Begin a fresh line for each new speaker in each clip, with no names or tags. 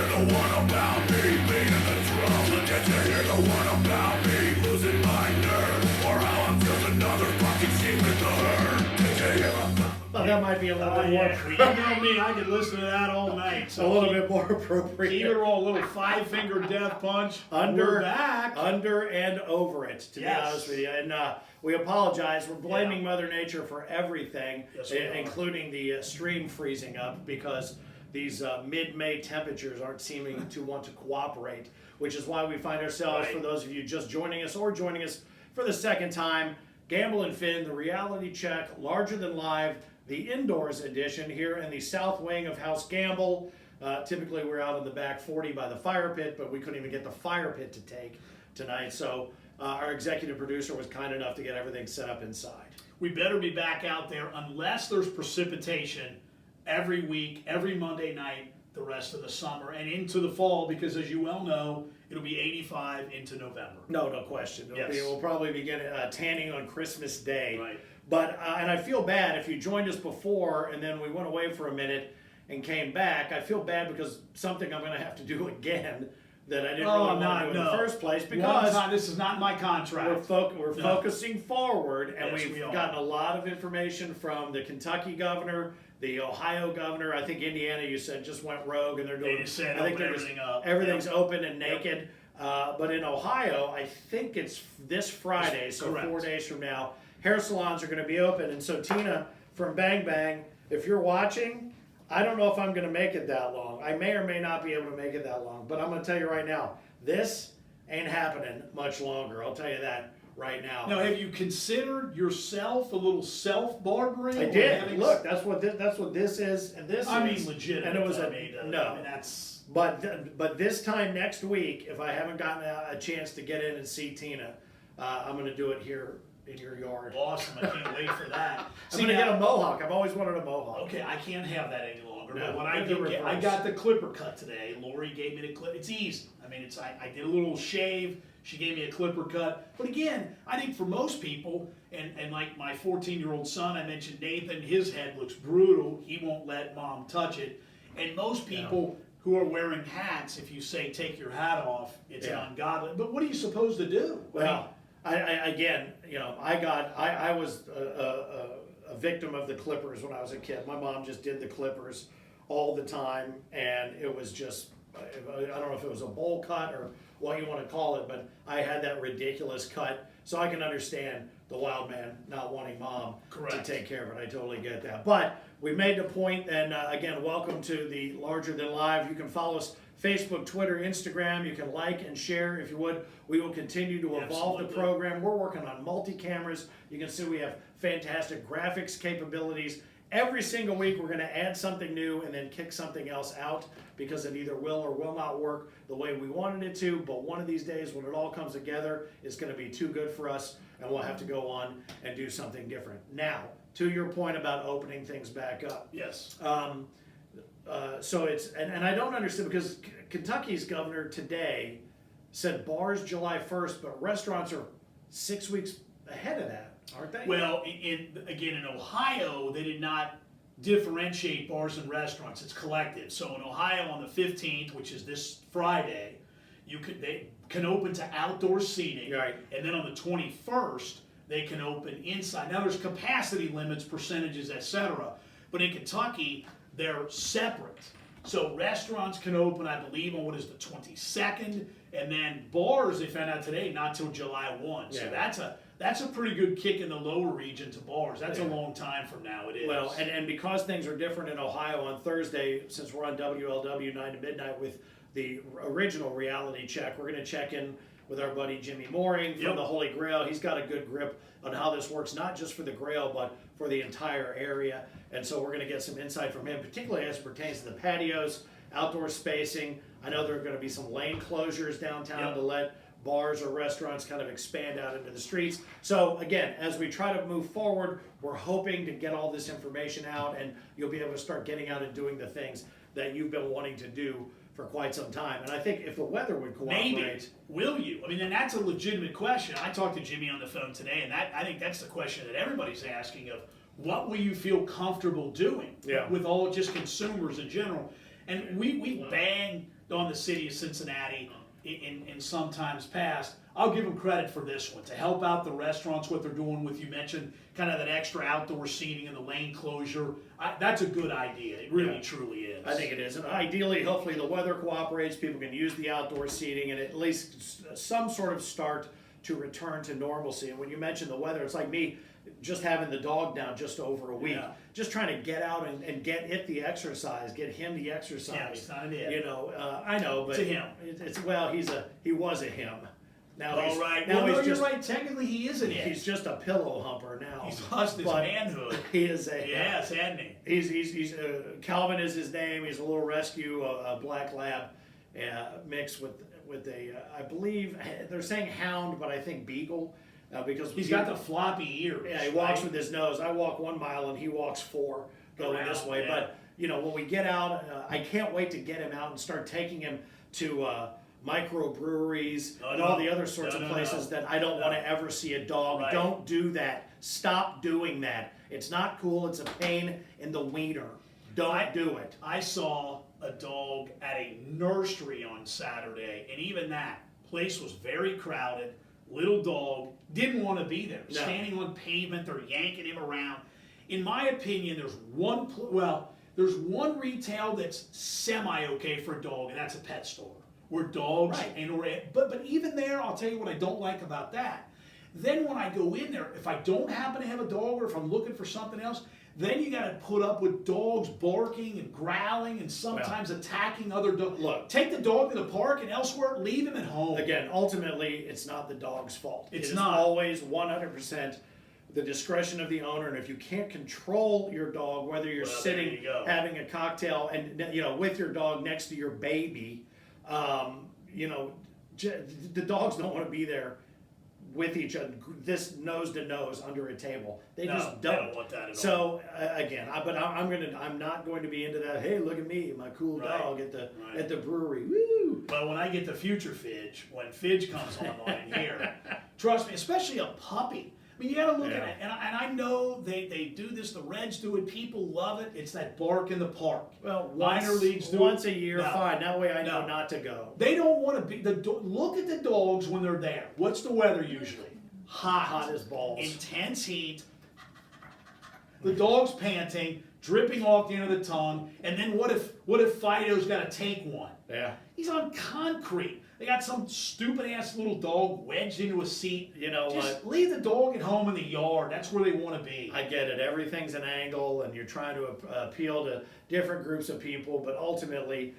the one about me beating the drum? Did you hear the one about me losing my nerve? Or how I'm just another fucking sheep in the herd? Did you hear about?
Well, that might be a little bit more.
Yeah, you know me, I could listen to that all night. So
A little
keep-
bit more appropriate.
Keep it roll, a little five-finger death punch.
Under,
We're back.
under and over it, to
Yes.
be honest with you. And we apologize. We're blaming
Yeah.
Mother Nature for everything,
Yes, we are.
including the stream freezing up, because these mid-May temperatures aren't seeming to want to cooperate, which is why we find ourselves,
Right.
for those of you just joining us or joining us for the second time, Gamble and Finn, the reality check, larger than live, the indoors edition here in the south wing of House Gamble. Typically we're out in the back 40 by the fire pit, but we couldn't even get the fire pit to take tonight. So our executive producer was kind enough to get everything set up inside.
We better be back out there unless there's precipitation every week, every Monday night, the rest of the summer and into the fall, because as you well know, it'll be 85 into November.
No question.
Yes.
We'll probably begin tanning on Christmas Day.
Right.
But, and I feel bad if you joined us before and then we went away for a minute and came back. I feel bad because something I'm going to have to do again that I didn't really want to do in the first place,
One
because
time, this is not my contract.
we're
No.
focusing forward, and
Yes,
we've
we are.
gotten a lot of information from the Kentucky governor, the Ohio governor. I think Indiana, you said, just went rogue, and they're doing.
They just said
I think
open
they're just-
everything up.
Everything's
Yep.
open and naked. But in Ohio, I think it's this Friday, so
Correct.
4 days from now, hair salons are going to be open. And so Tina from Bang Bang, if you're watching, I don't know if I'm going to make it that long. I may or may not be able to make it that long, but I'm going to tell you right now, this ain't happening much longer. I'll tell you that right now.
Now, have you considered yourself a little self-barbering?
I
or
did.
having-
Look, that's what this is, and this
I
is.
mean, legitimate.
And it was
I
a
mean,
no.
I mean, that's
But this time next week, if I haven't gotten a chance to get in and see Tina, I'm going to do it here in your yard.
awesome. I can't wait for that.
I'm
See,
going to get
now-
a mohawk. I've always wanted a mohawk.
Okay, I can't have that any longer.
No,
but when I
do the
get, I
reverse.
got the clipper cut today. Lori gave me the clip. It's easy. I mean, I did a little shave. She gave me a clipper cut. But again, I think for most people, and like my 14-year-old son, I mentioned Nathan, his head looks brutal. He won't let mom touch it. And most people who are wearing hats, if you say take your hat off, it's
Yeah.
ungodly. But what are you supposed to do?
Well, I again, I was a victim of the clippers when I was a kid. My mom just did the clippers all the time, and it was just, I don't know if it was a bowl cut or what you want to call it, but I had that ridiculous cut. So I can understand the wild man not wanting mom
Correct.
to take care of it. I totally get that. But we made the point, and again, welcome to the Larger Than Live. You can follow us Facebook, Twitter, Instagram. You can like and share if you would. We will continue to evolve the
Absolutely.
program. We're working on multi-cameras. You can see we have fantastic graphics capabilities. Every single week we're going to add something new and then kick something else out because it either will or will not work the way we wanted it to. But one of these days when it all comes together, it's going to be too good for us and we'll have to go on and do something different. Now, to your point about opening things back up.
Yes.
So it's, and I don't understand because Kentucky's governor today said bars July 1st, but restaurants are 6 weeks ahead of that, aren't they?
Well, in Ohio, they did not differentiate bars and restaurants. It's collective. So in Ohio, on the 15th, which is this Friday, they can open to outdoor seating,
Right.
and then on the 21st, they can open inside. Now, there's capacity limits, percentages, etc. But in Kentucky, they're separate. So restaurants can open, I believe, on what is the 22nd, and then bars, they found out today, not till July 1. So
Yeah.
that's a pretty good kick in the lower region to bars. That's
Yeah.
a long time from now. It is.
Well, and because things are different in Ohio on Thursday, since we're on WLW 9 to midnight with the original reality check, we're going to check in with our buddy Jimmy Mooring from
Yep.
the Holy Grail. He's got a good grip on how this works, not just for the Grail, but for the entire area. And so we're going to get some insight from him, particularly as it pertains to the patios, outdoor spacing. I know there are going to be some lane closures downtown
Yep.
to let bars or restaurants kind of expand out into the streets. So again, as we try to move forward, we're hoping to get all this information out and you'll be able to start getting out and doing the things that you've been wanting to do for quite some time. And I think if the weather would cooperate.
maybe. Will you? I mean, and that's a legitimate question. I talked to Jimmy on the phone today, and I think that's the question that everybody's asking of what will you feel comfortable doing
Yeah.
with all just consumers in general. And we bang on the city of Cincinnati in some times past. I'll give them credit for this one to help out the restaurants. What they're doing with, you mentioned kind of that extra outdoor seating and the lane closure. That's a good idea. It really
Yeah.
truly is.
I think it is, and ideally, hopefully, the weather cooperates. People can use the outdoor seating, and at least some sort of start to return to normalcy. And when you mention the weather, it's like me just having the dog now just over a week,
Yeah.
just trying to get out and get it the exercise, get him the exercise.
Yeah, he's not an it.
You know, I know, but
It's a him.
It's well, he was a him. Now
All
he's
right.
now
Well, no,
he's
you're
just
right. Technically, he is an it.
he's just a pillow humper now.
He's lost his
But
manhood.
He is a
Yes, hadn't he?
He's Calvin is his name. He's a little rescue, a black lab, mixed with a I believe they're saying hound, but I think beagle, because
He's got the floppy ears.
yeah, he walks
right?
with his nose. I walk 1 mile and he walks 4 going this
Around,
way.
yeah.
But you know, when we get out, I can't wait to get him out and start taking him to microbreweries
No,
and
no.
all the other sorts
No,
of
no,
places
no.
that I don't
No.
want to ever see a dog.
Right.
Don't do that. Stop doing that. It's not cool. It's a pain in the wiener. Don't do it.
I saw a dog at a nursery on Saturday, and even that place was very crowded. Little dog didn't want to be there,
No.
standing on pavement. They're yanking him around. In my opinion, there's there's one retail that's semi okay for a dog, and that's a pet store where dogs
Right.
but even there, I'll tell you what I don't like about that. Then when I go in there, if I don't happen to have a dog or if I'm looking for something else, then you got to put up with dogs barking and growling and sometimes attacking other dogs.
Look.
Take the dog to the park and elsewhere, leave him at home.
Again, ultimately, it's not the dog's fault.
It's
It is
not.
always 100% the discretion of the owner. And if you can't control your dog, whether you're
Well, there
sitting
you go.
having a cocktail and with your dog next to your baby, the dogs don't want to be there with each other, this nose to nose under a table. They
No,
just
they
don't.
don't want that at all.
So again, I'm not going to be into that. Hey, look at me, my cool
Right.
dog at
Right.
the brewery. Woo!
But when I get the future Fidge, when Fidge comes online here, trust me, especially a puppy. I mean, you got to look
Yeah.
at it, and I know they do this. The Reds do it. People love it. It's that bark in the park.
Well,
Minor leagues do
once
it.
a year,
No.
fine. That way I know
No.
not to go.
They don't want to be look at the dogs when they're there. What's the weather usually?
Hot as balls.
Intense heat. The dog's panting, dripping off the end of the tongue, and then what if Fido's got to take one?
Yeah.
He's on concrete. They got some stupid ass little dog wedged into a seat.
You know
Just
what?
leave the dog at home in the yard. That's where they want to be.
I get it. Everything's an angle, and you're trying to appeal to different groups of people, but ultimately,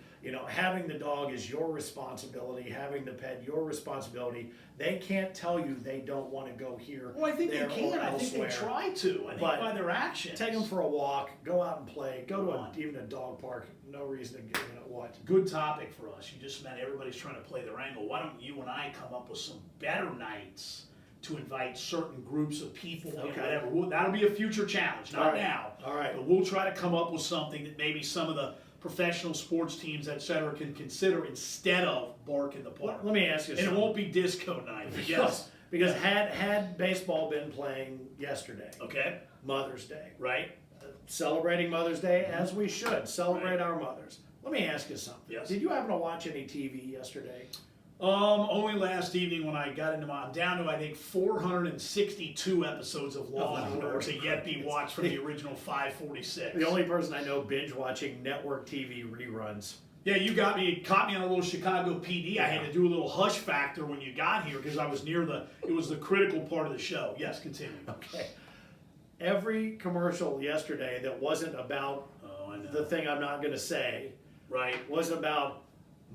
having the dog is your responsibility. Having the pet, your responsibility. They can't tell you they don't want to go here.
Well, I think they
there,
can.
or
I think they
elsewhere.
try to. I think
But
by their actions.
Take them for a walk. Go out and play. Go
Come
to
on.
even a dog park. No reason to get what.
Good topic for us. You just meant everybody's trying to play their angle. Why don't you and I come up with some better nights to invite certain groups of people and
Okay.
whatever? That'll be a future challenge, not
All right.
now.
All right.
But we'll try to come up with something that maybe some of the professional sports teams, et cetera, can consider instead of bark in the park.
Let me ask you
And it
something.
won't be disco night.
Because,
Yes.
because had baseball been playing yesterday,
Okay.
Mother's Day,
Right.
celebrating Mother's Day as we should celebrate
Right.
our mothers. Let me ask you something.
Yes.
Did you happen to watch any TV yesterday?
Only last evening when I got into I'm down to I think 462 episodes of Law and Order to yet be watched from the original 546.
The only person I know binge watching network TV reruns.
Yeah, you caught me on a little Chicago PD. I had to do a little hush factor when you got here because I was near it was the critical part of the show. Yes, continue.
Okay. Every commercial yesterday that wasn't about
Oh, I know.
the thing I'm not going to say
Right.
was about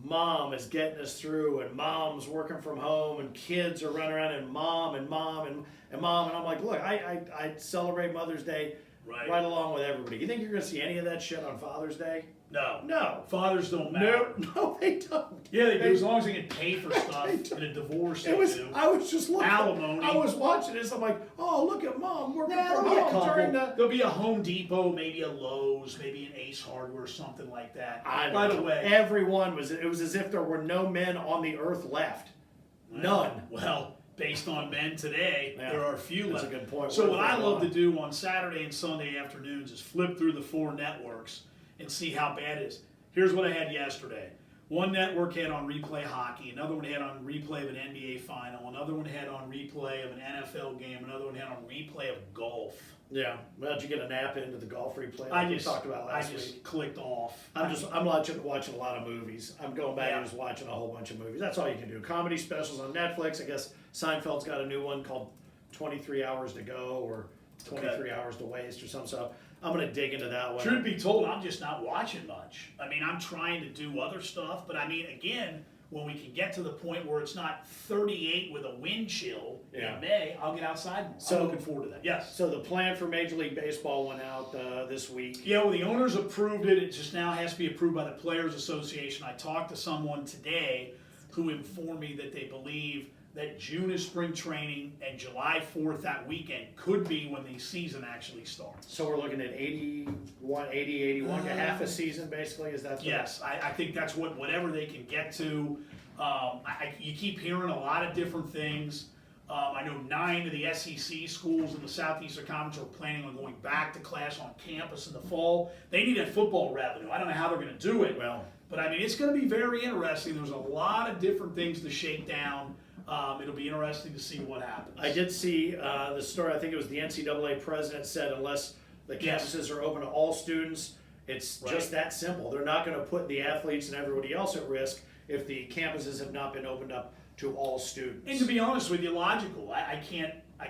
mom is getting us through and mom's working from home and kids are running around and mom and mom and mom. And I'm like, look, I celebrate Mother's Day
Right.
along with everybody. You think you're going to see any of that shit on Father's Day?
No.
No.
Fathers don't matter.
No, they don't.
Yeah, they do as long as they can pay for stuff in a divorce.
It was.
They do.
I was just looking.
Alimony.
I was watching this. I'm like, oh, look at mom working
Yeah,
from
there'll be a
home
couple.
during the.
There'll be a Home Depot, maybe a Lowe's, maybe an Ace Hardware, something like that.
I
By
don't
the
know.
way,
Everyone was. It was as if there were no men on the earth left. None.
Well, based on men today,
Yeah,
there are few
that's
left.
a good point.
So
Where
what I
they
love to
gone?
do on Saturday and Sunday afternoons is flip through the 4 networks and see how bad it is. Here's what I had yesterday. One network had on replay hockey, another one had on replay of an NBA final, another one had on replay of an NFL game, another one had on replay of golf.
Yeah. Well, did you get a nap into the golf replay?
I
like we
just
talked about last week.
clicked off.
I'm watching a lot of movies. I'm going back
Yeah.
and just watching a whole bunch of movies. That's all you can do. Comedy specials on Netflix. I guess Seinfeld's got a new one called 23 Hours to Go or 23 Hours to Waste or something. So I'm gonna dig into that one.
Truth be told, I'm just not watching much. I mean, I'm trying to do other stuff, but I mean, again, when we can get to the point where it's not 38 with a wind chill
Yeah.
in May, I'll get outside more.
So-
I'm looking forward to that. Yes.
So the plan for Major League Baseball went out this week.
Yeah, well, the owners approved it. It just now has to be approved by the Players Association. I talked to someone today who informed me that they believe that June is spring training and July 4th, that weekend, could be when the season actually starts.
So we're looking at 81, half a season basically. Is that the
Yes, I think that's whatever they can get to. You keep hearing a lot of different things. I know 9 of the SEC schools in the Southeastern Conference are planning on going back to class on campus in the fall. They need that football revenue. I don't know how they're going to do it,
Well,
but I mean, it's going to be very interesting. There's a lot of different things to shake down. It'll be interesting to see what happens.
I did see the story. I think it was the NCAA president said unless the
Yes.
campuses are open to all students, it's
Right.
just that simple. They're not going to put the athletes and everybody else at risk if the campuses have not been opened up to all students.
And to be honest with you, logical. I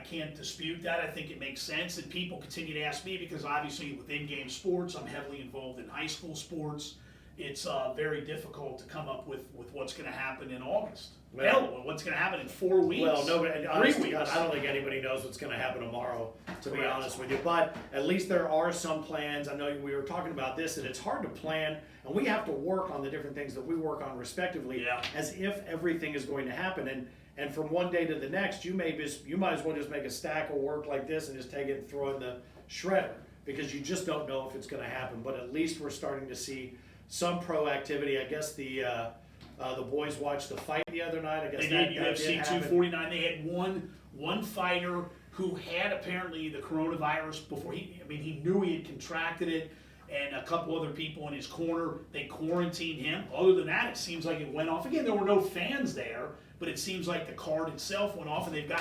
can't dispute that. I think it makes sense. And people continue to ask me because obviously within game sports, I'm heavily involved in high school sports. It's very difficult to come up with what's going to happen in August.
Well-
Hell, what's going to happen in 4 weeks?
Well, nobody, and
3
honestly,
weeks.
I don't think anybody knows what's going to happen tomorrow, to be
Correct.
honest with you. But at least there are some plans. I know we were talking about this, that it's hard to plan, and we have to work on the different things that we work on respectively,
Yeah.
as if everything is going to happen. And from one day to the next, you might as well just make a stack of work like this and just take it and throw it in the shredder, because you just don't know if it's going to happen. But at least we're starting to see some proactivity. I guess the boys watched the fight the other night. I guess
They
that
did
did
UFC
happen.
249. They had one fighter who had apparently the coronavirus before he knew he had contracted it, and a couple other people in his corner. They quarantined him. Other than that, it seems like it went off. Again, there were no fans there, but it seems like the card itself went off, and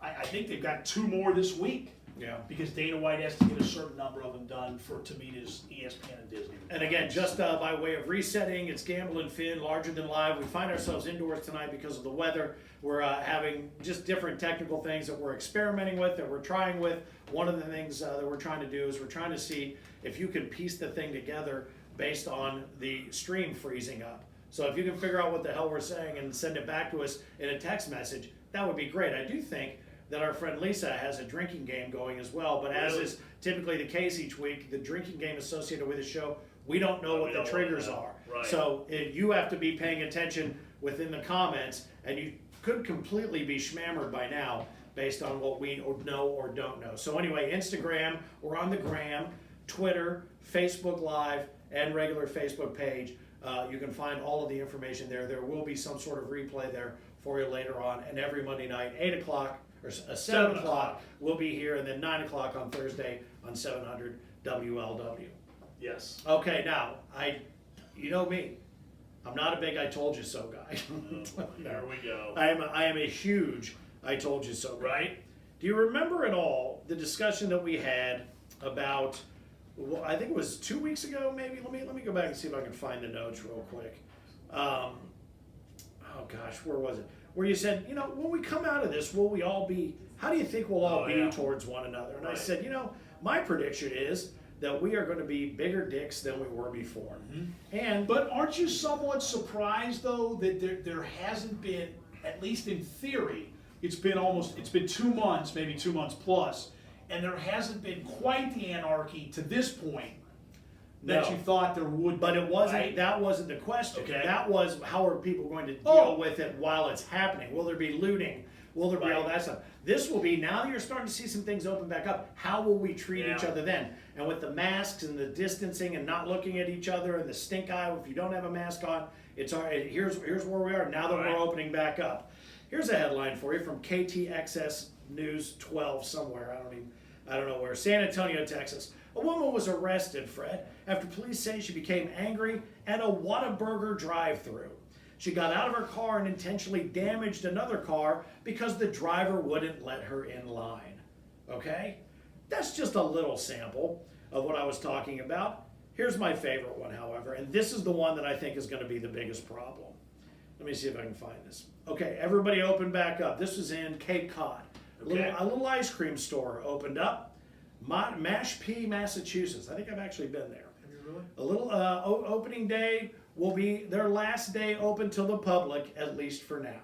I think they've got 2 more this week.
Yeah.
Because Dana White has to get a certain number of them done to meet his ESPN and Disney.
And again, just by way of resetting, it's Gamble and Finn, larger than live. We find ourselves indoors tonight because of the weather. We're having just different technical things that we're experimenting with, that we're trying with. One of the things that we're trying to do is we're trying to see if you can piece the thing together based on the stream freezing up. So if you can figure out what the hell we're saying and send it back to us in a text message, that would be great. I do think that our friend Lisa has a drinking game going as well, but as
Really?
is typically the case each week, the drinking game associated with the show, we don't know what the triggers are.
Right.
So you have to be paying attention within the comments, and you could completely be schmammered by now based on what we know or don't know. So anyway, Instagram, we're on the gram, Twitter, Facebook Live, and regular Facebook page. You can find all of the information there. There will be some sort of replay there for you later on, and every Monday night, 8 o'clock, or 7 o'clock, we'll be here, and then 9 o'clock on Thursday on 700 WLW.
Yes.
Okay, now, you know me, I'm not a big I told you so guy.
There we go.
I am a huge I told you so guy.
Right?
Do you remember at all the discussion that we had about, well, I think it was 2 weeks ago, maybe? Let me go back and see if I can find the notes real quick. Oh gosh, where was it? Where you said, when we come out of this, will we all be, how do you think we'll all
Oh,
be
yeah.
towards one another? And I
Right.
said, my prediction is that we are going to be bigger dicks than we were before. And
But aren't you somewhat surprised, though, that there hasn't been, at least in theory, it's been 2 months, maybe 2 months plus, and there hasn't been quite the anarchy to this point that
No.
you thought there would
But
be,
it wasn't.
right?
That wasn't the question.
Okay.
That was how are people going to deal
Oh.
with it while it's happening? Will there be looting? Will there be all
Right.
that stuff? This will be now. You're starting to see some things open back up. How will we treat each
Yeah.
other then? And with the masks and the distancing and not looking at each other and the stink eye, if you don't have a mask on, it's all right. Here's where we are now that
Right.
we're opening back up. Here's a headline for you from KTXS News 12 somewhere. I don't know where. San Antonio, Texas. A woman was arrested, Fred, after police say she became angry at a Whataburger drive-thru. She got out of her car and intentionally damaged another car because the driver wouldn't let her in line. Okay? That's just a little sample of what I was talking about. Here's my favorite one, however, and this is the one that I think is going to be the biggest problem. Let me see if I can find this. Okay, everybody open back up. This was in Cape Cod.
Okay.
A little ice cream store opened up. Mashpee, Massachusetts. I think I've actually been there.
Have you really?
A little opening day will be their last day open to the public, at least for now.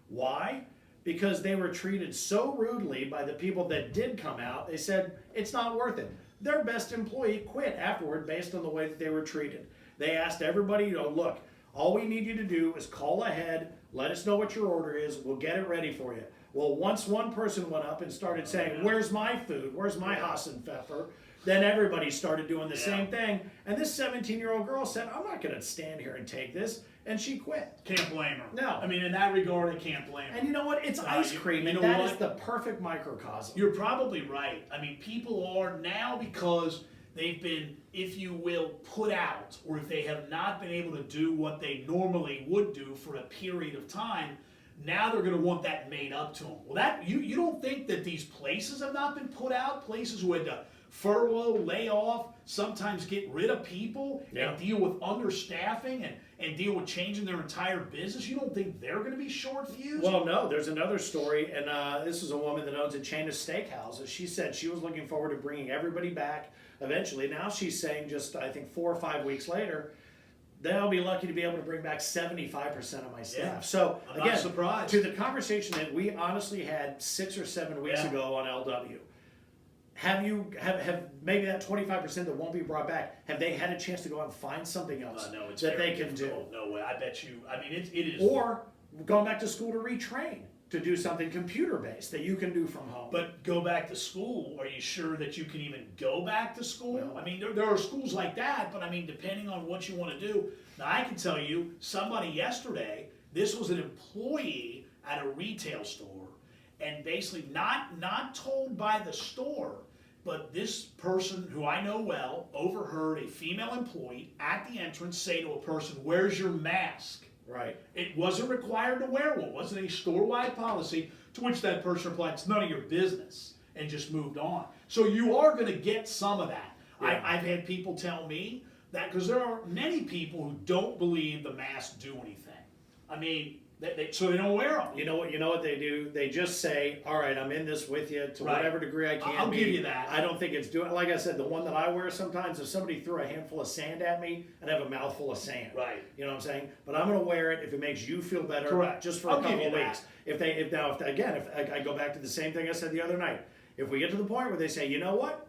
Why? Because they were treated so rudely by the people that did come out, they said it's not worth it. Their best employee quit afterward based on the way that they were treated. They asked everybody, look, all we need you to do is call ahead, let us know what your order is, we'll get it ready for you. Well, once one person went up and started saying, where's my food, where's my Hassenpfeffer, then everybody started doing the same thing. And this 17-year-old girl said, I'm not going to stand here and take this. And she quit.
Can't blame her.
No.
I mean, in that regard, I can't blame her.
And you know what? It's ice cream, and
know
that
what?
is the perfect microcosm.
You're probably right. I mean, people are now, because they've been, if you will, put out, or if they have not been able to do what they normally would do for a period of time, now they're going to want that made up to them. Well, that you don't think that these places have not been put out? Places who had to furlough, lay off, sometimes get rid of people, and deal with understaffing and deal with changing their entire business. You don't think they're going to be short-fused?
Well, no, there's another story, and this is a woman that owns a chain of steakhouses. She said she was looking forward to bringing everybody back eventually. Now she's saying just, I think, 4 or 5 weeks later, they'll be lucky to be able to bring back 75% of my staff.
Yeah.
So,
I'm
again,
not surprised.
to the conversation that we honestly had 6 or 7 weeks ago on LW, have maybe that 25% that won't be brought back, have they had a chance to go out and find something else
No, it's
that
very
they can do?
difficult. No way. I bet you. I mean, it is.
Or going back to school to retrain, to do something computer-based that you can do from home.
But go back to school, are you sure that you can even go back to school?
Well,
I mean, there are schools like that, but I mean, depending on what you want to do. Now, I can tell you, somebody yesterday, this was an employee at a retail store, and basically not told by the store, but this person, who I know well, overheard a female employee at the entrance say to a person, "Where's your mask?"
Right.
It wasn't required to wear one. It wasn't a store-wide policy, to which that person replied, "It's none of your business," and just moved on. So you are going to get some of that.
Yeah.
I've had people tell me that, because there are many people who don't believe the masks do anything. I mean, so they don't wear them.
You know what they do? They just say, all right, I'm in this with you to
Right.
whatever degree I can
I'll
be.
give you that.
I don't think it's doing, like I said, the one that I wear sometimes, if somebody threw a handful of sand at me, I'd have a mouthful of sand.
Right.
You know what I'm saying? But I'm going to wear it if it makes you feel better.
Correct.
Just for
I'll
a
give
couple
you
of
that.
weeks. If I go back to the same thing I said the other night. If we get to the point where they say, you know what?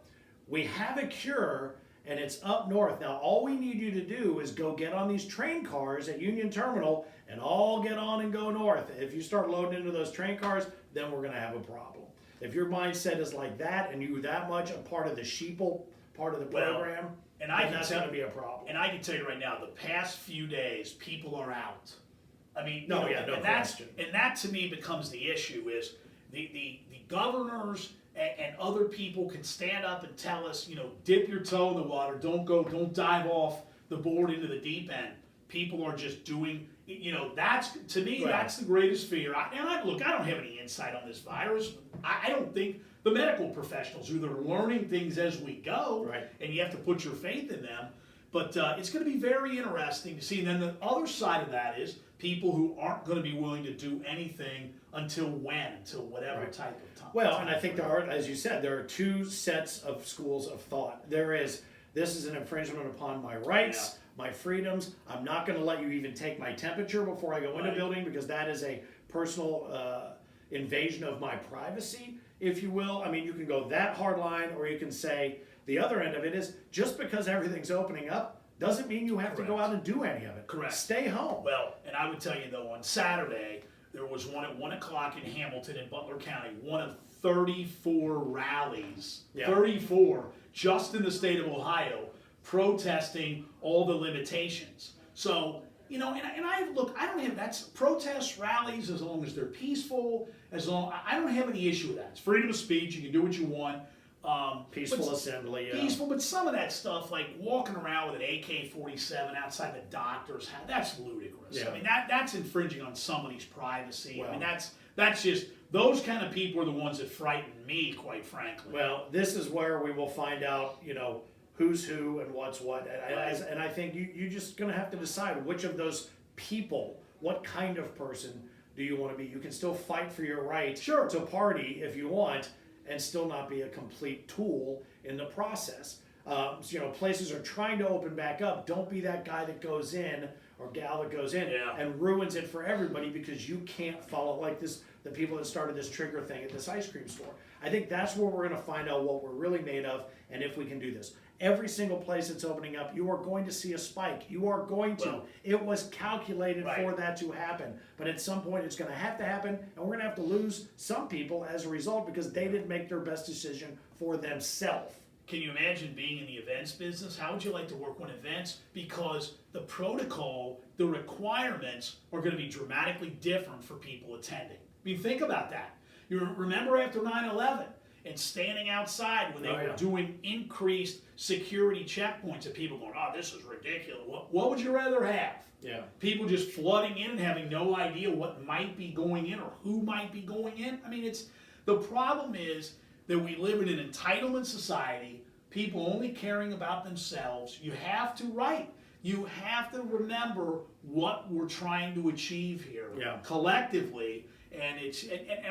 We have a cure, and it's up north. Now, all we need you to do is go get on these train cars at Union Terminal and all get on and go north. If you start loading into those train cars, then we're going to have a problem. If your mindset is like that and you that much a part of the sheeple part of the
Well,
program,
and I
then
can
that's
tell-
going to be a problem.
And I can tell you right now, the past few days, people are out. I mean,
No,
you know,
no
and
question.
that to me becomes the issue, is the governors and other people can stand up and tell us, dip your toe in the water, don't dive off the board into the deep end. People are just doing, that's, to me,
Right.
that's the greatest fear. Look, I don't have any insight on this virus. I don't think the medical professionals, who they're learning things as we go,
Right.
and you have to put your faith in them. But it's going to be very interesting to see. And then the other side of that is people who aren't going to be willing to do anything until whatever
Right.
type of time.
Well, and I think there are, as you said, there are two sets of schools of thought. This is an infringement upon my rights, my freedoms. I'm not going to let you even take my temperature before I go in a
Right.
building, because that is a personal invasion of my privacy, if you will. I mean, you can go that hard line, or you can say the other end of it is, just because everything's opening up doesn't mean you have to go
Correct.
out and do any of it.
Correct.
Stay home.
Well, and I would tell you, though, on Saturday, there was one at 1 o'clock in Hamilton in Butler County, one of 34 rallies,
Yeah.
34, just in the state of Ohio, protesting all the limitations. So, and I don't have, that's protests, rallies, as long as they're peaceful, I don't have any issue with that. It's freedom of speech, you can do what you want.
Peaceful assembly, yeah.
Peaceful, but some of that stuff, like walking around with an AK-47 outside the doctor's house, that's ludicrous.
Yeah.
I mean, that's infringing on somebody's privacy. I mean,
Well.
that's just, those kind of people are the ones that frighten me, quite frankly.
Well, this is where we will find out, who's who and what's what. And I think you're just going to have to decide which of those people, what kind of person do you want to be. You can still fight for your right
Sure.
to party if you want and still not be a complete tool in the process. Places are trying to open back up. Don't be that guy that goes in or gal that goes in
Yeah.
and ruins it for everybody because you can't follow like this. The people that started this trigger thing at this ice cream store. I think that's where we're going to find out what we're really made of and if we can do this. Every single place that's opening up, you are going to see a spike. You are going to.
Well,
it was calculated
right.
for that to happen. But at some point, it's going to happen, and we're going to have to lose some people as a result because they didn't make their best decision for themselves.
Can you imagine being in the events business? How would you like to work on events? Because the protocol, the requirements are going to be dramatically different for people attending. I mean, think about that. You remember after 9/11 and standing outside when they
Oh, yeah.
were doing increased security checkpoints and people going, oh, this is ridiculous. What would you rather have?
Yeah.
People just flooding in and having no idea what might be going in or who might be going in. I mean, the problem is that we live in an entitlement society, people only caring about themselves. You have to remember what we're trying to achieve here
Yeah.
collectively, and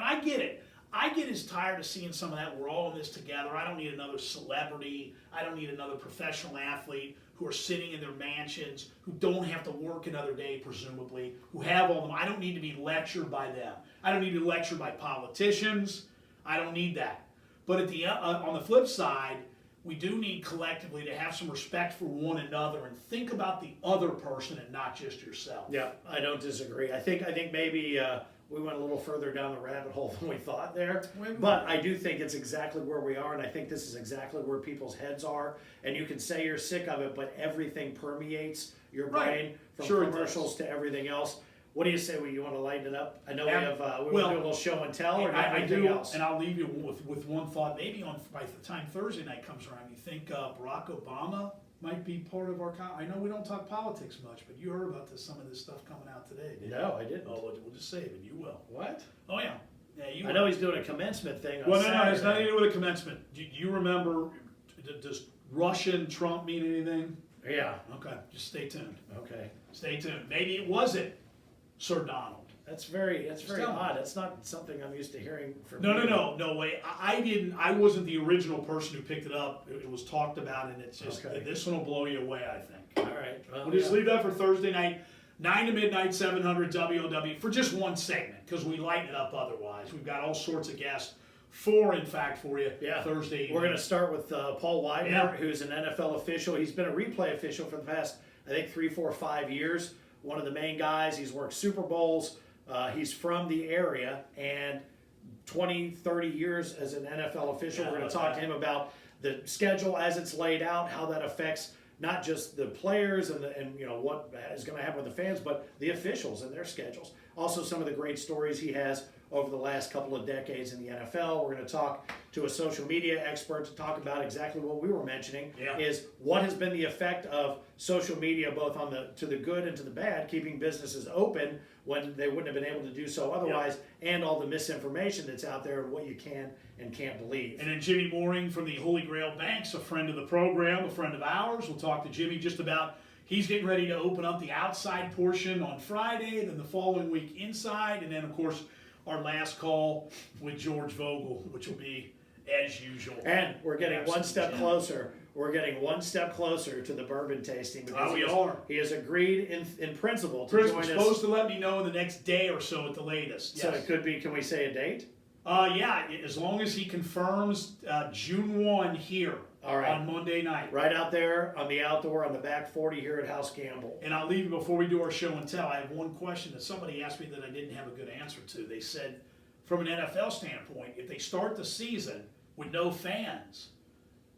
I get it. I get as tired of seeing some of that. We're all in this together. I don't need another celebrity. I don't need another professional athlete who are sitting in their mansions, who don't have to work another day, presumably, who have all them. I don't need to be lectured by them. I don't need to be lectured by politicians. I don't need that. But on the flip side, we do need collectively to have some respect for one another and think about the other person and not just yourself.
Yeah, I don't disagree. I think maybe we went a little further down the rabbit hole than we thought there.
Maybe.
But I do think it's exactly where we are, and I think this is exactly where people's heads are. And you can say you're sick of it, but everything permeates your
Right.
brain from
Sure it
commercials to everything else. What do you say? You want to lighten it up? I know
Yeah.
we have we
Well,
want to do a little show and tell, or do you have
I
anything
do,
else?
and I'll leave you with one thought. Maybe by the time Thursday night comes around, you think Barack Obama might be part of our. I know we don't talk politics much, but you heard about some of this stuff coming out today, didn't you?
No, I didn't.
Oh, we'll just save it. You will.
What?
Oh yeah, yeah. You.
I know he's doing a commencement thing on
Well, no, it has
Saturday.
nothing to do with a commencement. Do you remember? Does Russian Trump mean anything?
Yeah.
Okay, just stay tuned.
Okay.
Stay tuned. Maybe it wasn't Sir Donald.
That's very
tell me.
odd. That's not something I'm used to hearing from
No
you.
way. I didn't. I wasn't the original person who picked it up. It was talked about, and it's just
Okay.
this one will blow you away. I think.
All right. Well,
We'll just
yeah.
leave that for Thursday night, 9 to midnight, 700 WOW for just one segment because we lighten it up otherwise. We've got all sorts of guests. 4, in fact, for you
Yeah.
Thursday.
We're going to start with Paul Widener,
Yeah.
who's an NFL official. He's been a replay official for the past, I think, 3, 4, 5 years. One of the main guys. He's worked Super Bowls. He's from the area, and 20, 30 years as an NFL official.
Yeah,
We're going to
I
talk
love
to him about the schedule as it's laid out, how that affects not just the players and what is going to happen with the fans, but the officials and their schedules. Also, some of the great stories he has over the last couple of decades in the NFL. We're going to talk to a social media expert to talk about exactly what we were mentioning,
Yeah.
is what has been the effect of social media, both on to the good and to the bad, keeping businesses open when they wouldn't have been able to do so otherwise, and all the misinformation that's out there and what you can and can't believe.
And then Jimmy Mooring from the Holy Grail Banks, a friend of the program, a friend of ours. We'll talk to Jimmy just about, he's getting ready to open up the outside portion on Friday, then the following week inside, and then, of course, our last call with George Vogel, which will be as usual.
And we're getting one
Absolute
step
gem.
closer. We're getting one step closer to the bourbon tasting because
We
he has-
are.
he has agreed in principle to
Chris
join
was
us.
supposed to let me know in the next day or so at the latest.
So
Yes.
it could be. Can we say a date?
Yeah, as long as he confirms June 1 here
All right.
on Monday night.
Right out there on the outdoor on the back 40 here at House Campbell.
And I'll leave you before we do our show and tell. I have one question that somebody asked me that I didn't have a good answer to. They said, from an NFL standpoint, if they start the season with no fans,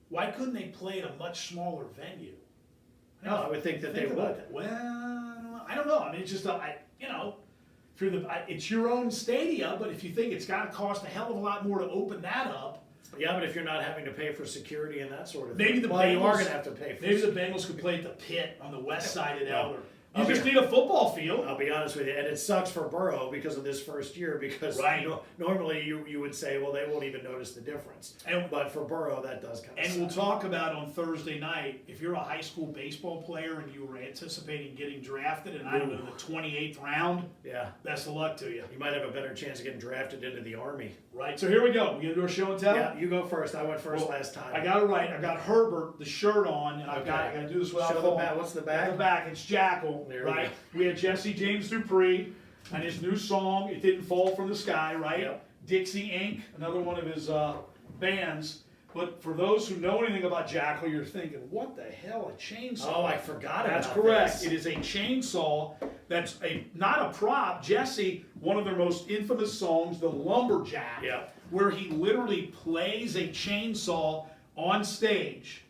why couldn't they play at a much smaller venue?
No, I would think that they
about
would.
that. Well, I don't know. I mean, it's just, if you're it's your own stadium, but if you think it's got to cost a hell of a lot more to open that up,
Yeah, but if you're not having to pay for security and that sort of
Maybe
thing,
the
well, you are
Bengals-
going to have to pay for
Maybe the
security.
Bengals could play at the Pit on the west side of
No.
Elder. You
I'll
just
be-
need a football field.
I'll be honest with you, and it sucks for Burrow because of this first year, because
Right.
normally you would say, well, they won't even notice the difference.
And-
But for Burrow, that does kind of
And we'll talk about on Thursday night, if you're a high school baseball player and you were anticipating getting drafted in, I don't know, the 28th round,
Yeah,
best of luck to you.
you might have a better chance of getting drafted into the Army.
Right, so here we go. We gonna do our show and tell?
Yeah, you go first. I went first
Well,
last time.
I got it right. I got Herbert, the shirt on, and I gotta do this without
Show the
falling.
back. What's the
On
back?
the back, it's Jackal,
There we
right?
go.
We had Jesse James Dupree and his new song, It Didn't Fall From the Sky, right?
Yep.
Dixie Inc., another one of his bands. But for those who know anything about Jackal, you're thinking, what the hell, a chainsaw?
Oh, I forgot about
That's correct.
this.
It is a chainsaw that's not a prop. Jesse, one of their most infamous songs, The Lumberjack,
Yeah.
where he literally plays a chainsaw on stage.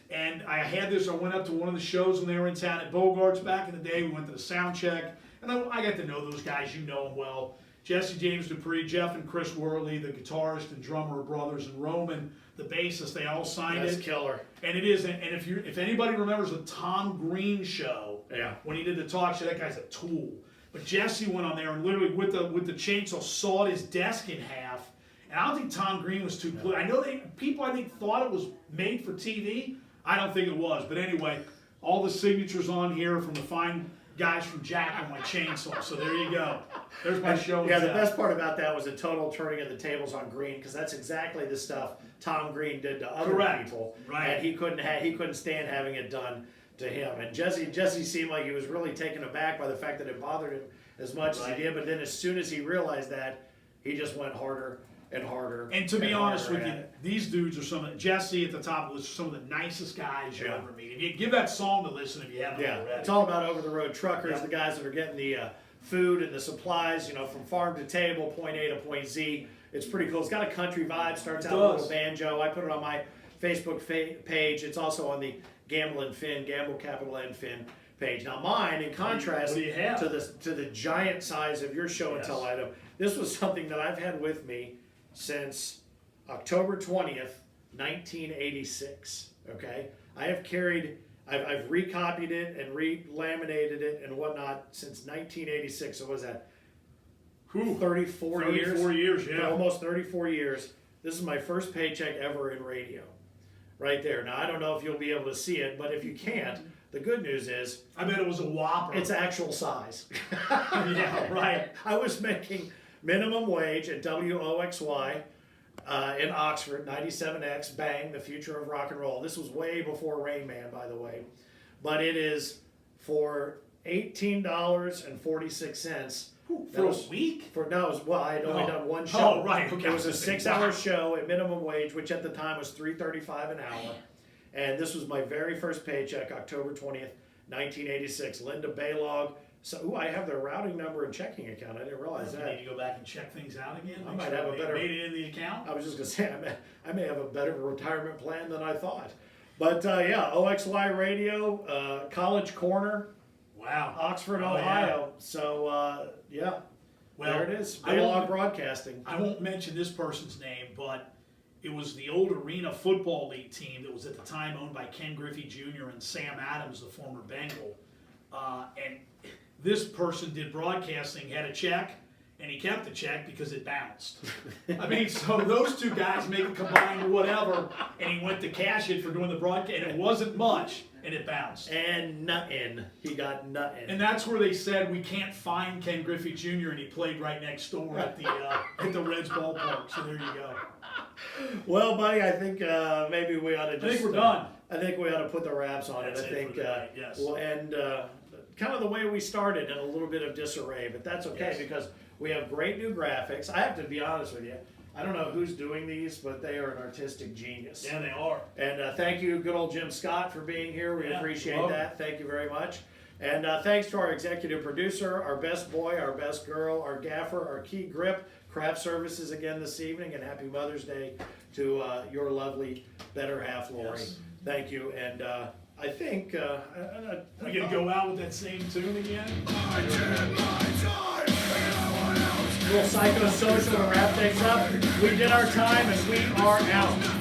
And I had this, I went up to one of the shows when they were in town at Bogart's back in the day. We went to the sound check, and I got to know those guys. You know them well. Jesse James Dupree, Jeff and Chris Worley, the guitarist and drummer, brothers, and Roman, the bassist, they all signed
That's
it.
killer.
And it is, and if anybody remembers the Tom Green show,
Yeah.
when he did the talk show, that guy's a tool. But Jesse went on there and literally with the chainsaw sawed his desk in half. And I don't think Tom Green was too pleased. I know people I think thought it was made for TV. I don't think it was. But anyway, all the signatures on here from the fine guys from Jack on my chainsaw. So there you go. There's my show. and
Yeah, the
tell.
best part about that was a total turning of the tables on Green, because that's exactly the stuff Tom Green did to other
Correct.
people,
Right.
and he couldn't stand having it done to him. And Jesse seemed like he was really taken aback by the fact that it bothered him as much as
Right.
he did. But then as soon as he realized that, he just went harder and harder.
And to be honest
harder
with you,
at it.
these dudes are Jesse at the top of the list, some of the nicest guys you'll
Yeah.
ever meet. If you give that song to listen if you haven't
Yeah,
already.
it's all about over-the-road truckers,
Yeah.
the guys that are getting the food and the supplies, from farm to table, point A to point Z. It's pretty cool. It's got a country vibe. Starts
It
out with a
does.
little banjo. I put it on my Facebook page. It's also on the Gamble and Finn, Gamble Capital N Finn page. Now mine, in contrast
what do you have?
to the giant size of your show and tell
Yes.
item, this was something that I've had with me since October 20th, 1986. Okay, I've recopied it and re-laminated it and whatnot since 1986. So what was that?
Whew,
34 years.
34 years, yeah.
Almost 34 years. This is my first paycheck ever in radio. Right there. Now I don't know if you'll be able to see it, but if you can't, the good news is
I bet it was a whopper.
it's actual size.
Yeah, right.
I was making minimum wage at WOXY in Oxford, 97X, bang, the future of rock and roll. This was way before Rain Man, by the way. But it is for $18.46.
For a week?
I had only
Oh.
done one show.
Oh, right, okay.
It was a 6-hour
Wow.
show at minimum wage, which at the time was $3.35 an hour. And this was my very first paycheck, October 20th, 1986. Linda Baylog. So, I have their routing number and checking account. I didn't realize
You
that.
need to go back and check things out again.
I
Make
might
sure
have a
they
better-
made it in the account.
I was just gonna say I may have a better retirement plan than I thought. But yeah, OXY Radio, College Corner,
Wow.
Oxford,
Oh, yeah.
Ohio. So yeah,
Well,
there it is.
I won't-
Baylog Broadcasting.
I won't mention this person's name, but it was the old Arena Football League team that was at the time owned by Ken Griffey Jr. and Sam Adams, the former Bengal. And this person did broadcasting, had a check, and he kept the check because it bounced. I mean, so those two guys make a combined whatever, and he went to cash it for doing the broadcast, and it wasn't much, and it bounced.
And nuttin'. He got nuttin'.
And that's where they said we can't find Ken Griffey Jr. and he played right next door at the Reds ballpark. So there you go.
Well, buddy, I think maybe we ought to just.
I think we're done.
I think we ought to put the wraps on
That's
it. I
it
think
for tonight, yes.
we'll end kind of the way we started in a little bit of disarray, but that's okay
Yes.
because we have great new graphics. I have to be honest with you. I don't know who's doing these, but they are an artistic genius.
Yeah, they are.
And thank you, good old Jim Scott, for being here. We
Yeah,
appreciate
welcome.
that. Thank you very much. And thanks to our executive producer, our best boy, our best girl, our gaffer, our key grip, Craft Services again this evening. And happy Mother's Day to your lovely better half, Lori.
Yes.
Thank you. And I think
We gonna go out with that same tune again?
I did my time, and no one else
a little psychosocial to wrap things up. We did our time and we are out.